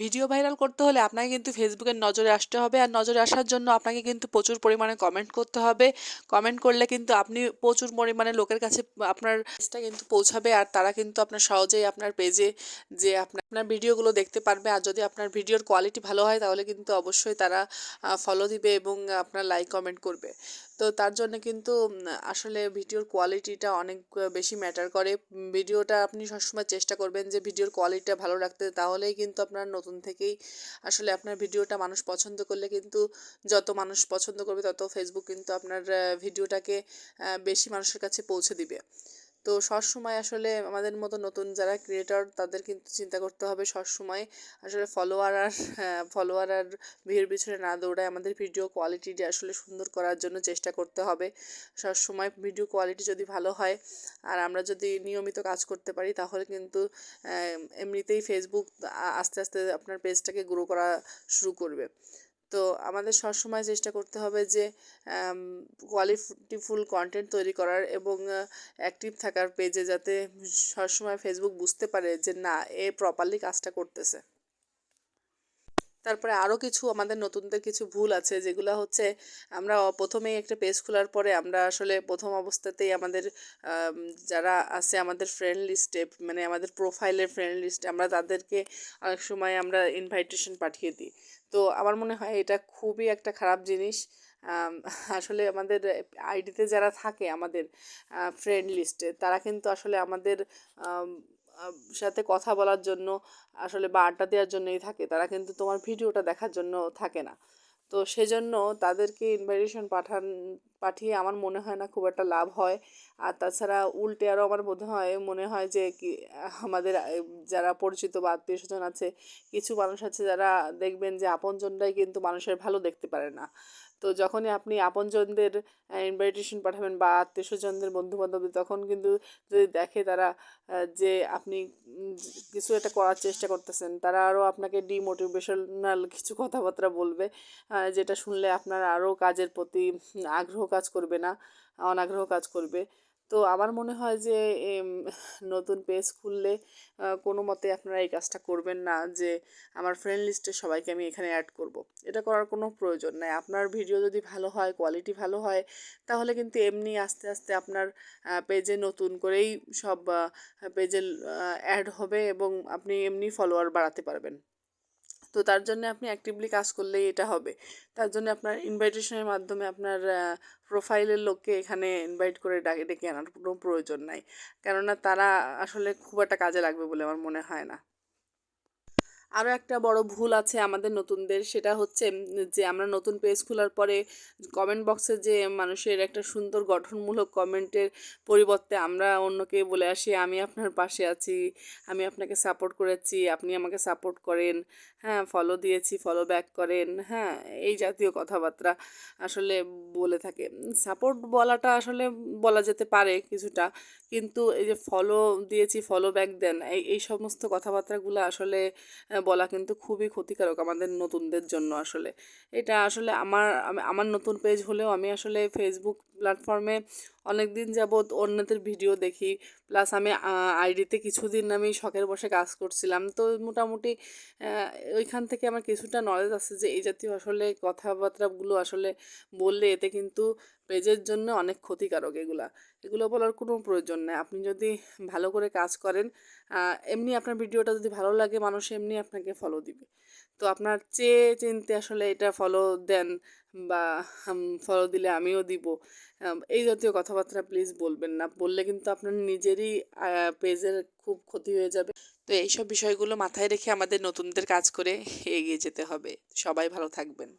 Video viral করতে হলে আপনাকে কিন্তু ফেসবুকের নজরে আসতে হবে, আর নজরে আসার জন্য আপনাকে কিন্তু প্রচুর পরিমাণে কমেন্ট করতে হবে। কমেন্ট করলে কিন্তু আপনি প্রচুর পরিমাণে লোকের কাছে আপনার পেজটা কিন্তু পৌঁছাবে, আর তারা কিন্তু আপনার সহজেই আপনার পেজে যে আপনার ভিডিওগুলো দেখতে পারবে। আর যদি আপনার ভিডিওর কোয়ালিটি ভালো হয় তাহলে কিন্তু অবশ্যই তারা ফলো দিবে এবং আপনার লাইক কমেন্ট করবে। তো তার জন্য কিন্তু আসলে ভিডিওর কোয়ালিটিটা অনেক বেশি ম্যাটার করে। ভিডিওটা আপনি সবসময় চেষ্টা করবেন যে ভিডিওর কোয়ালিটিটা ভালো রাখতে, তাহলেই কিন্তু আপনার নতুন থেকেই আসলে আপনার ভিডিওটা মানুষ পছন্দ করলে কিন্তু যত মানুষ পছন্দ করবে তত ফেসবুক কিন্তু আপনার ভিডিওটাকে বেশি মানুষের কাছে পৌঁছে দিবে। তো সবসময় আসলে আমাদের মতো নতুন যারা ক্রিয়েটর তাদের কিন্তু চিন্তা করতে হবে সবসময় আসলে ফলোয়ার আর ভিড় পিছনে না দৌড়ায় আমাদের ভিডিও কোয়ালিটিটা আসলে সুন্দর করার জন্য চেষ্টা করতে হবে। সবসময় ভিডিও কোয়ালিটি যদি ভালো হয় আর আমরা যদি নিয়মিত কাজ করতে পারি তাহলে কিন্তু এমনিতেই ফেসবুক আস্তে আস্তে আপনার পেজটাকে গ্রো করা শুরু করবে। তো আমাদের সবসময় চেষ্টা করতে হবে যে কোয়ালিটিফুল কন্টেন্ট তৈরি করার এবং অ্যাক্টিভ থাকার পেজে, যাতে সবসময় ফেসবুক বুঝতে পারে যে না, এ প্রপারলি কাজটা করতেছে। তারপরে আরও কিছু আমাদের নতুনদের কিছু ভুল আছে, যেগুলো হচ্ছে আমরা প্রথমেই একটা পেজ খোলার পরে আমরা আসলে প্রথম অবস্থাতেই আমাদের যারা আছে আমাদের ফ্রেন্ড লিস্টে, মানে আমাদের প্রোফাইলের ফ্রেন্ড লিস্টে, আমরা তাদেরকে অনেক সময় আমরা ইনভাইটেশন পাঠিয়ে দিই। তো আমার মনে হয় এটা খুবই একটা খারাপ জিনিস। আসলে আমাদের আইডিতে যারা থাকে আমাদের ফ্রেন্ড লিস্টে, তারা কিন্তু আসলে আমাদের সাথে কথা বলার জন্য আসলে বা আড্ডা দেওয়ার জন্যই থাকে, তারা কিন্তু তোমার ভিডিওটা দেখার জন্য থাকে না। তো সেজন্য তাদেরকে ইনভাইটেশন পাঠিয়ে আমার মনে হয় না খুব একটা লাভ হয়। আর তাছাড়া উল্টে আরও আমার মনে হয় যে কি আমাদের যারা পরিচিত বা আত্মীয় স্বজন আছে, কিছু মানুষ আছে যারা দেখবেন যে আপনজনরাই কিন্তু মানুষের ভালো দেখতে পারে না। তো যখনই আপনি আপনজনদের ইনভাইটেশন পাঠাবেন বা আত্মীয় স্বজনদের বন্ধু বান্ধবদের, তখন কিন্তু যদি দেখে তারা যে আপনি কিছু একটা করার চেষ্টা করতেছেন, তারা আরও আপনাকে ডিমোটিভেশনাল কিছু কথাবার্তা বলবে, যেটা শুনলে আপনার আরও কাজের প্রতি আগ্রহ কাজ করবে না, অনাগ্রহ কাজ করবে। তো আমার মনে হয় যে নতুন পেজ খুললে কোনো মতে আপনারা এই কাজটা করবেন না যে আমার ফ্রেন্ড লিস্টের সবাইকে আমি এখানে অ্যাড করব। এটা করার কোনো প্রয়োজন নাই। আপনার ভিডিও যদি ভালো হয়, কোয়ালিটি ভালো হয়, তাহলে কিন্তু এমনি আস্তে আস্তে আপনার পেজে নতুন করেই সব পেজে অ্যাড হবে এবং আপনি এমনি ফলোয়ার বাড়াতে পারবেন। তো তার জন্য আপনি অ্যাক্টিভলি কাজ করলেই এটা হবে। তার জন্য আপনার ইনভাইটেশনের মাধ্যমে আপনার প্রোফাইলের লোককে এখানে ইনভাইট করে ডেকে আনার কোনো প্রয়োজন নাই, কেননা তারা আসলে খুব একটা কাজে লাগবে বলে আমার মনে হয় না। আরও একটা বড় ভুল আছে আমাদের নতুনদের, সেটা হচ্ছে যে আমরা নতুন পেজ খোলার পরে কমেন্ট বক্সে যে মানুষের একটা সুন্দর গঠনমূলক কমেন্টের পরিবর্তে আমরা অন্যকে বলে আসি আমি আপনার পাশে আছি, আমি আপনাকে সাপোর্ট করেছি, আপনি আমাকে সাপোর্ট করেন, হ্যাঁ ফলো দিয়েছি, ফলো ব্যাক করেন, হ্যাঁ এই জাতীয় কথাবার্তা আসলে বলে থাকে। সাপোর্ট বলাটা আসলে বলা যেতে পারে কিছুটা, কিন্তু এই যে ফলো দিয়েছি, ফলো ব্যাক দেন, এই সমস্ত কথাবার্তাগুলো আসলে বলা কিন্তু খুবই ক্ষতিকারক আমাদের নতুনদের জন্য। আসলে এটা আসলে আমার নতুন পেজ হলেও আমি আসলে ফেসবুক প্ল্যাটফর্মে অনেক দিন যাবৎ অন্যদের ভিডিও দেখি, প্লাস আমি আইডিতে কিছুদিন আমি শখের বসে কাজ করছিলাম। তো মোটামুটি ওইখান থেকে আমার কিছুটা নলেজ আছে যে এই জাতীয় আসলে কথাবার্তাগুলো আসলে বললে এতে কিন্তু পেজের জন্য অনেক ক্ষতিকারক। এগুলো বলার কোনো প্রয়োজন নেই। আপনি যদি ভালো করে কাজ করেন, এমনি আপনার ভিডিওটা যদি ভালো লাগে, মানুষ এমনি আপনাকে ফলো দিবে। তো আপনার চেয়ে চিনতে আসলে এটা ফলো দেন বা ফলো দিলে আমিও দিব, এই জাতীয় কথাবার্তা প্লিজ বলবেন না। বললে কিন্তু আপনার নিজেরই পেজের খুব ক্ষতি হয়ে যাবে। তো এইসব বিষয়গুলো মাথায় রেখে আমাদের নতুনদের কাজ করে এগিয়ে যেতে হবে। সবাই ভালো থাকবেন।